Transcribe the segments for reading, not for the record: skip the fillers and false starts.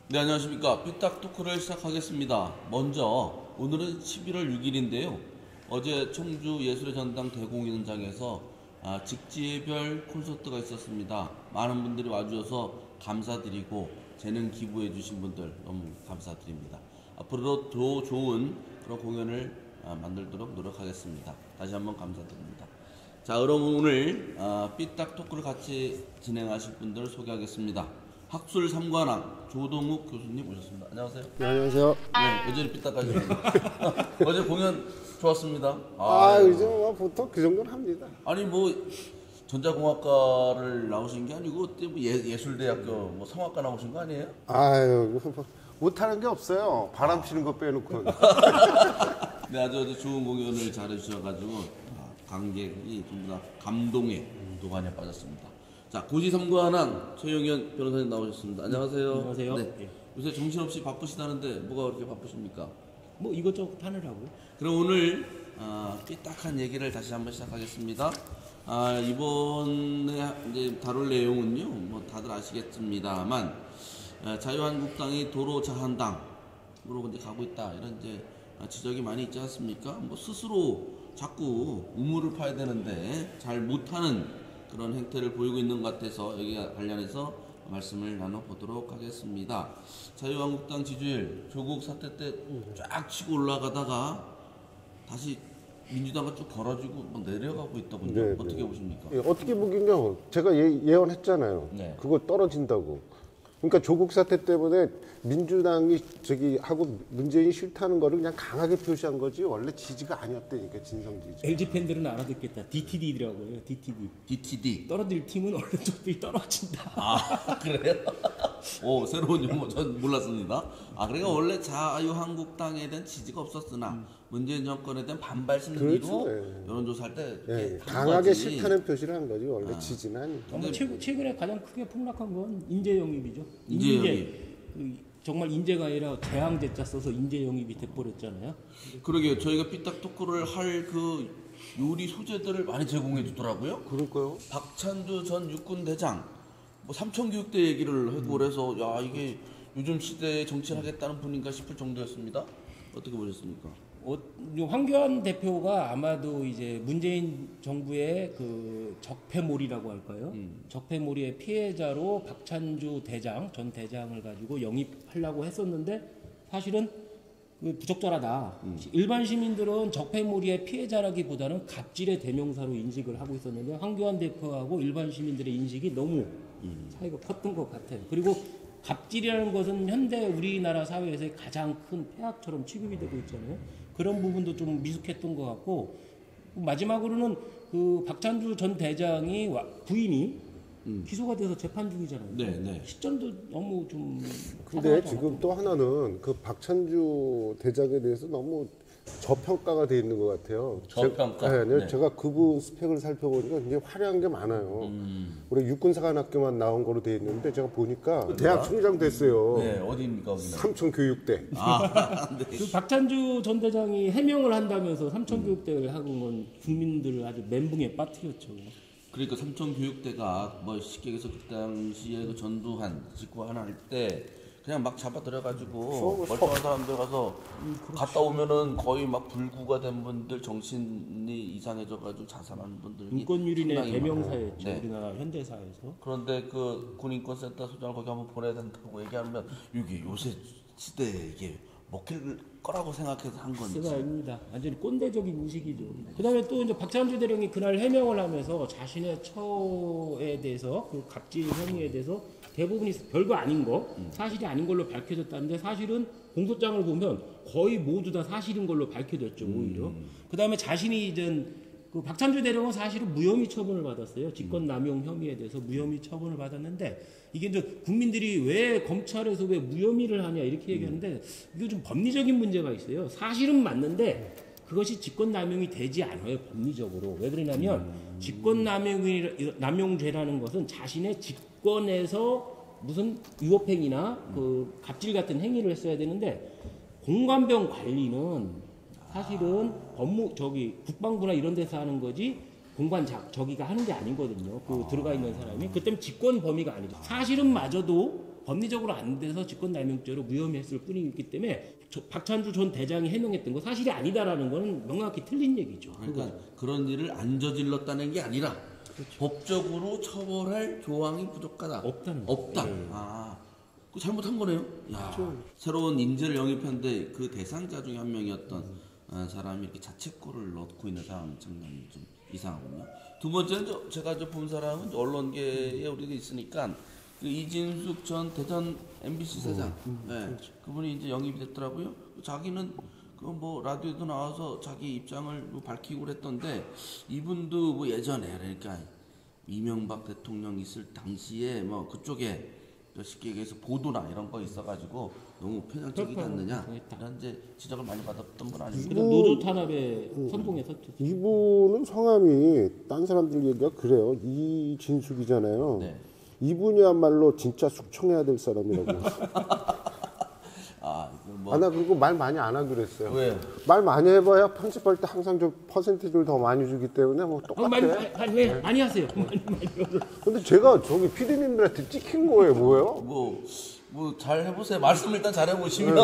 네, 안녕하십니까. 삐딱 토크를 시작하겠습니다. 먼저 오늘은 11월 6일인데요. 어제 청주 예술의 전당 대공연장에서 직지별 콘서트가 있었습니다. 많은 분들이 와주셔서 감사드리고 재능 기부해 주신 분들 너무 감사드립니다. 앞으로도 더 좋은 그런 공연을 만들도록 노력하겠습니다. 다시 한번 감사드립니다. 자, 그럼 오늘 삐딱 토크를 같이 진행하실 분들을 소개하겠습니다. 학술 3관왕 조동욱 교수님 오셨습니다. 안녕하세요. 네, 안녕하세요. 네, 여전히 삐딱하십니다. 어제 공연 좋았습니다. 요즘 뭐 보통 그 정도는 합니다. 아니 뭐 전자공학과를 나오신 게 아니고 그때 뭐 예술대학교 뭐 성악과 나오신 거 아니에요? 아유, 못하는 게 없어요. 바람 피는 거 빼놓고. 네, 아주 좋은 공연을 잘해주셔가지고 관객이 전부 다 감동의 도가니에 빠졌습니다. 자, 고지삼관왕 최영현 변호사님 나오셨습니다. 안녕하세요. 안녕하세요. 네. 예. 요새 정신없이 바쁘시다는데 뭐가 그렇게 바쁘십니까? 뭐 이것저것 하느라고요. 그럼 오늘 삐딱한 얘기를 다시 한번 시작하겠습니다. 이번에 이제 다룰 내용은요, 뭐 다들 아시겠습니다만 자유한국당이 도로 자한당으로 이제 가고 있다 이런 이제 지적이 많이 있지 않습니까? 뭐 스스로 자꾸 우물을 파야 되는데 잘 못하는 그런 행태를 보이고 있는 것 같아서 여기에 관련해서 말씀을 나눠보도록 하겠습니다. 자유한국당 지지율 조국 사태 때 쫙 치고 올라가다가 다시 민주당과 쭉 벌어지고 막 내려가고 있더군요. 네, 어떻게 네. 보십니까? 예, 어떻게 보긴요. 제가 예언했잖아요. 네. 그거 떨어진다고. 그러니까 조국 사태 때문에 민주당이 하고 문재인이 싫다는 거를 그냥 강하게 표시한 거지 원래 지지가 아니었다니까, 진성 지지. LG 팬들은 알아듣겠다. DTD라고요. DTD. DTD. 떨어질 팀은 어느 쪽이 떨어진다. 아, 그래요? 오, 새로운 용어 전 몰랐습니다. 그러니까 원래 자유한국당에 대한 지지가 없었으나 문재인 정권에 대한 반발 심리로 그렇죠. 예. 여론조사할 때 예, 이렇게 한 강하게 거지. 싫다는 표시를 한 거지 원래 지지는 아니고. 뭐 최근에 가장 크게 폭락한 건 인재 영입이죠. 인재 영입. 정말 인재가 아니라 재앙대자 써서 인재 영입이 돼버렸잖아요. 그러게요. 저희가 삐딱 토크를 할 그 요리 소재들을 많이 제공해 주더라고요. 그럴까요? 박찬주 전 육군 대장 뭐 삼천교육대 얘기를 하고 그래서 야, 이게 요즘 시대에 정치를 하겠다는 분인가 싶을 정도였습니다. 어떻게 보셨습니까? 황교안 대표가 아마도 이제 문재인 정부의 그 적폐몰이라고 할까요? 적폐몰이의 피해자로 박찬주 전 대장을 가지고 영입하려고 했었는데 사실은 그 부적절하다. 일반 시민들은 적폐몰이의 피해자라기보다는 갑질의 대명사로 인식을 하고 있었는데 황교안 대표하고 일반 시민들의 인식이 너무 차이가 컸던 것 같아요. 그리고 갑질이라는 것은 현대 우리나라 사회에서의 가장 큰 폐악처럼 취급이 되고 있잖아요. 그런 부분도 좀 미숙했던 것 같고, 마지막으로는 그 박찬주 전 대장이 부인이 기소가 돼서 재판 중이잖아요. 네, 네. 시점도 너무 좀. 근데 지금 또 하나는 그 박찬주 대장에 대해서 너무 저평가가 돼 있는 것 같아요. 저평가? 네, 네. 제가 그분 스펙을 살펴보니까 굉장히 화려한 게 많아요. 우리 육군사관학교만 나온 거로 돼 있는데 제가 보니까 대학 총장 됐어요. 네, 어디입니까, 거기는? 삼천교육대. 네. 그 박찬주 전 대장이 해명을 한다면서 삼천교육대를 하고 건 국민들을 아주 멘붕에 빠뜨렸죠. 그러니까 삼천교육대가 뭐 쉽게 얘기해서 그 당시에 그 전두환 직후 하나 할 때 그냥 막 잡아들여가지고 멀쩡한 사람들 가서 갔다 오면은 거의 막 불구가 된 분들, 정신이 이상해져가지고 자살하는 분들이 인권유린의 상당히 대명사였죠. 많아요. 네. 우리나라 현대사에서. 그런데 그 군인권센터 소장을 거기 한번 보내야 된다고 얘기하면 이게 요새 시대에 이게 먹힐 거라고 생각해서 한 건지. X가 아닙니다. 완전히 꼰대적인 인식이죠. 그다음에 또 이제 박찬주 대령이 그날 해명을 하면서 자신의 처에 대해서 그 갑질 혐의에 대해서 대부분이 별거 아닌 거, 사실이 아닌 걸로 밝혀졌다는데 사실은 공소장을 보면 거의 모두 다 사실인 걸로 밝혀졌죠, 오히려. 그다음에 자신이 이제 그 박찬주 대령은 사실은 무혐의 처분을 받았어요. 직권남용 혐의에 대해서 무혐의 처분을 받았는데 이게 이제 국민들이 왜 검찰에서 왜 무혐의를 하냐 이렇게 얘기하는데 이게 좀 법리적인 문제가 있어요. 사실은 맞는데 그것이 직권남용이 되지 않아요, 법리적으로. 왜 그러냐면 직권남용죄라는 것은 자신의 직권에서 무슨 위법행위나 그 갑질 같은 행위를 했어야 되는데 공관병 관리는 사실은 국방부나 이런 데서 하는 거지 공관 저기가 하는 게 아니거든요. 들어가 있는 사람이. 그때는 직권 범위가 아니죠. 사실은 마저도 법리적으로 안 돼서 직권남용죄로 무혐의했을 뿐이기 때문에 박찬주 전 대장이 해명했던 거 사실이 아니다라는 거는 명확히 틀린 얘기죠. 그러니까 그런 일을 안 저질렀다는 게 아니라 법적으로 처벌할 조항이 부족하다. 없다. 네. 그 잘못한 거네요. 새로운 인재를 영입했는데 그 대상자 중에 한 명이었던 사람이 이렇게 자책골을 넣고 있는 상황이 상당히 좀 이상하군요. 두 번째는 제가 본 사람은 언론계에 우리가 있으니까 그 이진숙 전 대전 MBC 사장, 그렇죠. 그분이 이제 영입이 됐더라고요. 자기는 그 뭐 라디오도 나와서 자기 입장을 뭐 밝히고 그랬던데 이분도 뭐 예전에 그러니까 이명박 대통령 있을 당시에 뭐 그쪽에 쉽게 얘기해서 보도나 이런 거 있어가지고 너무 편향적이지 않느냐 이런 이제 지적을 많이 받았던 분 아닙니까? 노조 탄압에 선봉해섰죠. 이분은 성함이 딴 사람들 얘기가 그래요. 이진숙이잖아요. 네. 이분이야말로 진짜 숙청해야 될 사람이라고. 나 그리고 말 많이 안 하기로 했어요. 왜요? 말 많이 해봐야 편집할 때 항상 저 퍼센티지를 더 많이 주기 때문에 뭐 똑같아. 많이 하세요. 근데 제가 저기 피디님들한테 찍힌 거예요, 뭐예요? 뭐 잘 해보세요. 말씀 일단 잘 해보시면.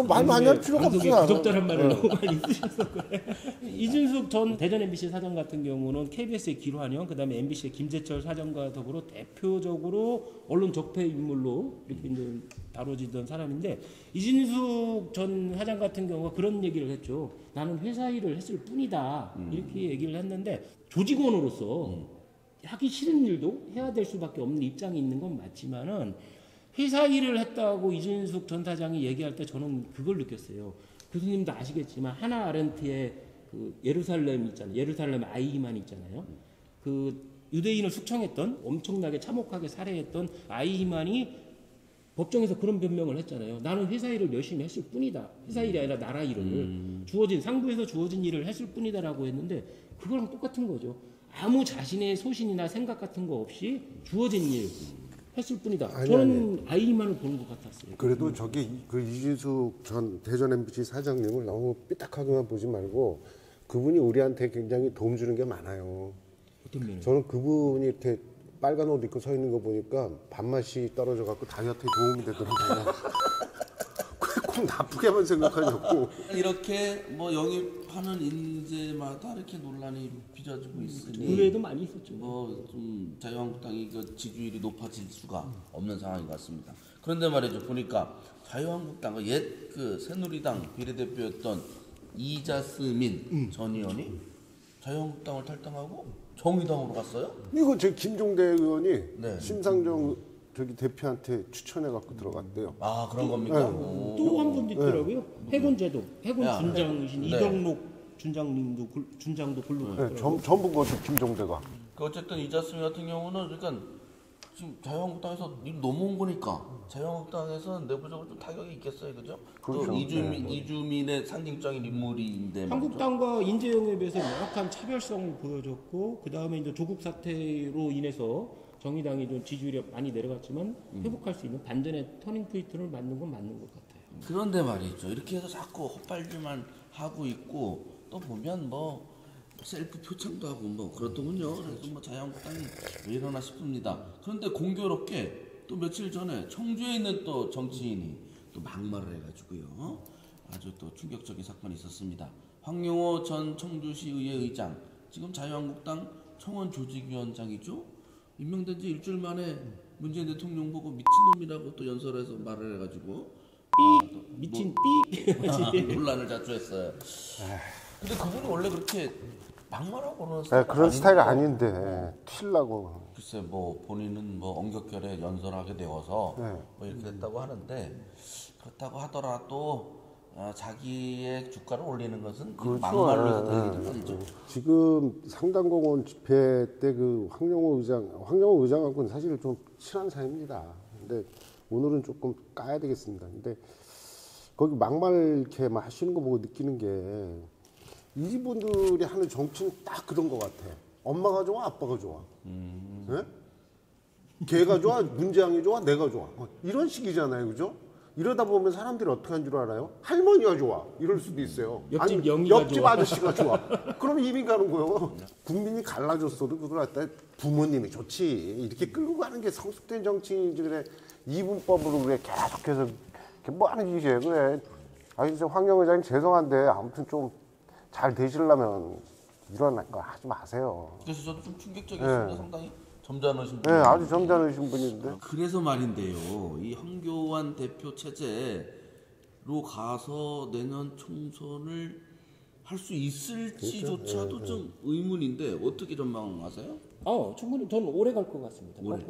말 많이 할 필요가 없어요. 부적절한 말을 너무 많이 쓰셔서 그래. 이준숙 전 대전 MBC 사장 같은 경우는 KBS의 기로한영, 그다음에 MBC의 김재철 사장과 더불어 대표적으로 언론 적폐 인물로 이렇게 이제 다뤄지던 사람인데 이진숙 전 사장 같은 경우가 그런 얘기를 했죠. 나는 회사 일을 했을 뿐이다. 이렇게 얘기를 했는데 조직원으로서 하기 싫은 일도 해야 될 수밖에 없는 입장이 있는 건 맞지만은 회사 일을 했다고 이진숙 전 사장이 얘기할 때 저는 그걸 느꼈어요. 교수님도 아시겠지만 하나 아렌트의 그 예루살렘 있잖아요. 예루살렘 아이만 있잖아요. 그 유대인을 숙청했던 엄청나게 참혹하게 살해했던 아이만이 법정에서 그런 변명을 했잖아요. 나는 회사 일을 열심히 했을 뿐이다. 회사 일이 아니라 나라 일을 상부에서 주어진 일을 했을 뿐이다라고 했는데 그거랑 똑같은 거죠. 아무 자신의 소신이나 생각 같은 거 없이 주어진 일 했을 뿐이다. 저는 아이만을 보는 것 같았어요. 그래도 저기 그 이진숙 전 대전 MBC 사장님을 너무 삐딱하게만 보지 말고 그분이 우리한테 굉장히 도움 주는 게 많아요. 어떤 면에서? 저는 그분이 이렇게 빨간 옷 입고 서 있는 거 보니까 밥맛이 떨어져 갖고 다이어트에 도움이 되더라고요. 꼭 나쁘게만 생각하지 않고. 이렇게 뭐 영입하는 인재마다 이렇게 논란이 빚어지고 있으니 의외에도 많이 있었죠. 좀 자유한국당이 그 지지율이 높아질 수가 없는 상황인 것 같습니다. 그런데 말이죠, 보니까 자유한국당 옛 그 새누리당 비례대표였던 이자스민 전 의원이 자유한국당을 탈당하고 정의당으로 갔어요? 이거 제 김종대 의원이 네. 심상정 저기 대표한테 추천해 갖고 들어갔대요. 그런 겁니까? 또 한 분 있더라고요. 해군제도, 해군 야, 준장이신 네. 이병록 준장도 글로 네, 전부 거죠 김종대가. 그 어쨌든 이자스민 같은 경우는 그러니까 지금 자유한국당에서 일 넘어온 거니까 자유한국당에서 내부적으로 좀 타격이 있겠어요, 그죠? 그렇죠. 또 이주민의 상징적인 인물인데 한국당과 인재 영입에서 명확한 차별성을 보여줬고 그 다음에 이제 조국 사태로 인해서 정의당이 좀 지지율이 많이 내려갔지만 회복할 수 있는 반전의 터닝 포인트를 맞는 건 맞는 것 같아요. 그런데 말이죠. 이렇게 해서 자꾸 헛발질만 하고 있고 또 보면 뭐 셀프 표창도 하고 뭐 그렇더군요. 그래서 뭐 자유한국당이 왜 이러나 싶습니다. 그런데 공교롭게 또 며칠 전에 청주에 있는 또 정치인이 또 막말을 해가지고요. 아주 또 충격적인 사건이 있었습니다. 황영호 전 청주시 의회 의장, 지금 자유한국당 청원 조직위원장이죠. 임명된 지 일주일 만에 문재인 대통령 보고 미친놈이라고 또 연설해서 말을 해가지고 미친 논란을 자초했어요. 근데 그분이 원래 그렇게 막말하고 그러는 네, 그런 스타일 아닌데 튀려고. 글쎄 뭐 본인은 뭐 엄격결에 연설하게 되어서 뭐 이렇게 됐다고 하는데 그렇다고 하더라도 자기의 주가를 올리는 것은 막말로 해서 되는 게 좀 아니죠. 지금 상당공원 집회 때 그 황영호 의장하고는 사실 좀 친한 사이입니다. 근데 오늘은 조금 까야 되겠습니다. 근데 거기 막말 이렇게 막 하시는 거 보고 느끼는 게 이분들이 하는 정치는 딱 그런 것 같아. 엄마가 좋아, 아빠가 좋아. 네? 걔가 좋아, 문재양이 좋아, 내가 좋아. 이런 식이잖아요, 그죠? 이러다 보면 사람들이 어떻게 한 줄 알아요? 할머니가 좋아. 이럴 수도 있어요. 옆집 아니, 영희가 옆집 좋아. 아저씨가 좋아. 그럼 이미 가는 거예요. 국민이 갈라졌어도 그걸 갖다 부모님이 좋지. 이렇게 끌고 가는 게 성숙된 정치인이지. 그래. 이분법으로 그래 계속해서 뭐 하는 짓이에요. 그래. 아니 진짜 황교안 의장님 죄송한데 아무튼 좀 잘 되시려면 이런 거 하지 마세요. 그래서 저도 좀 충격적이었습니다. 상당히 점잖으신 분. 네, 아주 점잖으신 분인데. 그래서 말인데요. 이 황교안 대표 체제로 가서 내년 총선을 할 수 있을지조차도 좀 의문인데 어떻게 전망하세요? 충분히 저는 오래 갈 것 같습니다. 오래.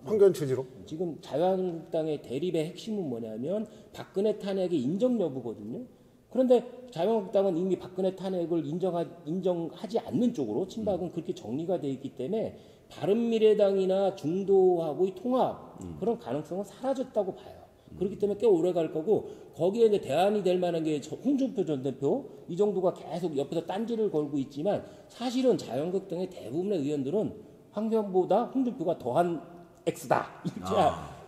황교안 체제로? 지금 자유한국당의 대립의 핵심은 뭐냐면 박근혜 탄핵의 인정 여부거든요. 그런데 자유한국당은 이미 박근혜 탄핵을 인정하지 않는 쪽으로 친박은 그렇게 정리가 되어 있기 때문에 바른미래당이나 중도하고의 통합 그런 가능성은 사라졌다고 봐요. 그렇기 때문에 꽤 오래 갈 거고 거기에 이제 대안이 될 만한 게 홍준표 전 대표 이 정도가 계속 옆에서 딴지를 걸고 있지만 사실은 자유한국당의 대부분의 의원들은 황교안보다 홍준표가 더한 X다 이렇게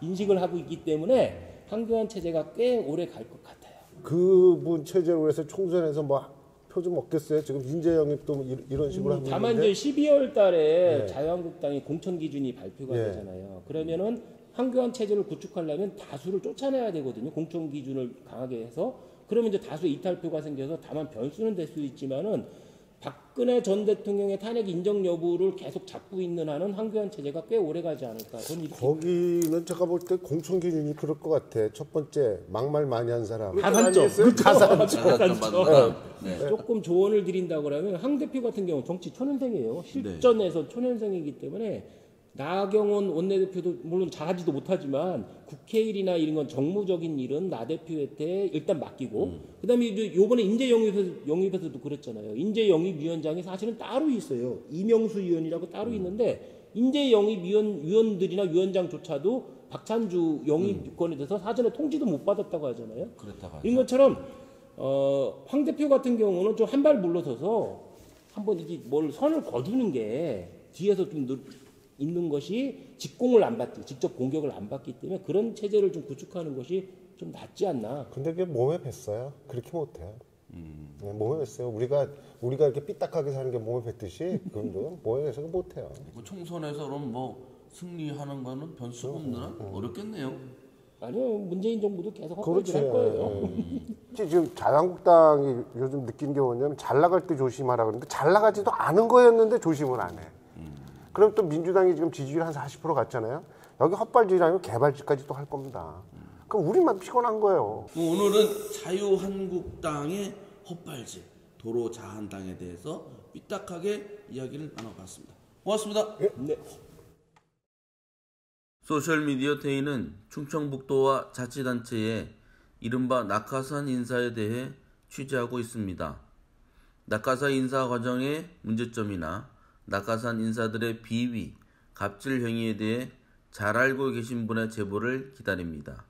인식을 하고 있기 때문에 황교안 체제가 꽤 오래 갈 것 같아요. 그분 체제로 해서 총선에서 뭐 표 좀 얻겠어요? 지금 인재 영입도 뭐 이런 식으로 하고 다만 있는데. 이제 12월 달에 네. 자유한국당의 공천 기준이 발표가 네. 되잖아요. 그러면은 황교안 체제를 구축하려면 다수를 쫓아내야 되거든요. 공천 기준을 강하게 해서. 그러면 이제 다수의 이탈표가 생겨서 다만 변수는 될 수 있지만은 박근혜 전 대통령의 탄핵 인정 여부를 계속 잡고 있는 한은 황교안 체제가 꽤 오래 가지 않을까. 저는 이렇게 거기는 제가 볼 때 공천 기준이 그럴 것 같아. 첫 번째 막말 많이 한 사람. 가산점. 가산점. 네. 조금 조언을 드린다고 하면 황 대표 같은 경우는 정치 초년생이에요. 실전에서 초년생이기 때문에 나경원 원내대표도 물론 잘하지도 못하지만 국회 일이나 이런 건 정무적인 일은 나 대표한테 일단 맡기고 그다음에 이제 요번에 인재 영입에서도 그랬잖아요. 인재 영입위원장이 사실은 따로 있어요. 이명수 위원이라고 따로 있는데 인재 영입위원들이나 위원장조차도 박찬주 영입권에 대해서 사전에 통지도 못 받았다고 하잖아요. 그렇다고 이런 것처럼 황 대표 같은 경우는 좀 한 발 물러서서 한번 이게 뭘 선을 거두는 게 뒤에서 좀 있는 것이 직공을 안 받지, 직접 공격을 안 받기 때문에 그런 체제를 좀 구축하는 것이 좀 낫지 않나. 근데 그게 몸에 뱄어요. 그렇게 못해요. 네, 몸에 뱄어요. 우리가 이렇게 삐딱하게 사는 게 몸에 뱉듯이 그분도 몸에 뱄어서 못해요. 총선에서 그럼 뭐 승리하는 거는 변수가 없는 한 어렵겠네요. 아니요, 문재인 정부도 계속 그렇지. 할 거예요. 지금 자유한국당이 요즘 느끼는 게 뭐냐면 잘 나갈 때 조심하라 그러는데 잘 나가지도 않은 거였는데 조심을 안 해. 그럼 또 민주당이 지금 지지율 한 40% 갔잖아요. 여기 헛발질이 아니고 개발질까지 또 할 겁니다. 그럼 우리만 피곤한 거예요. 오늘은 자유한국당의 헛발질, 도로 자한당에 대해서 삐딱하게 이야기를 나눠봤습니다. 고맙습니다. 네. 소셜미디어 데이는 충청북도와 자치단체의 이른바 낙하산 인사에 대해 취재하고 있습니다. 낙하산 인사 과정의 문제점이나 낙하산 인사들의 비위, 갑질 행위에 대해 잘 알고 계신 분의 제보를 기다립니다.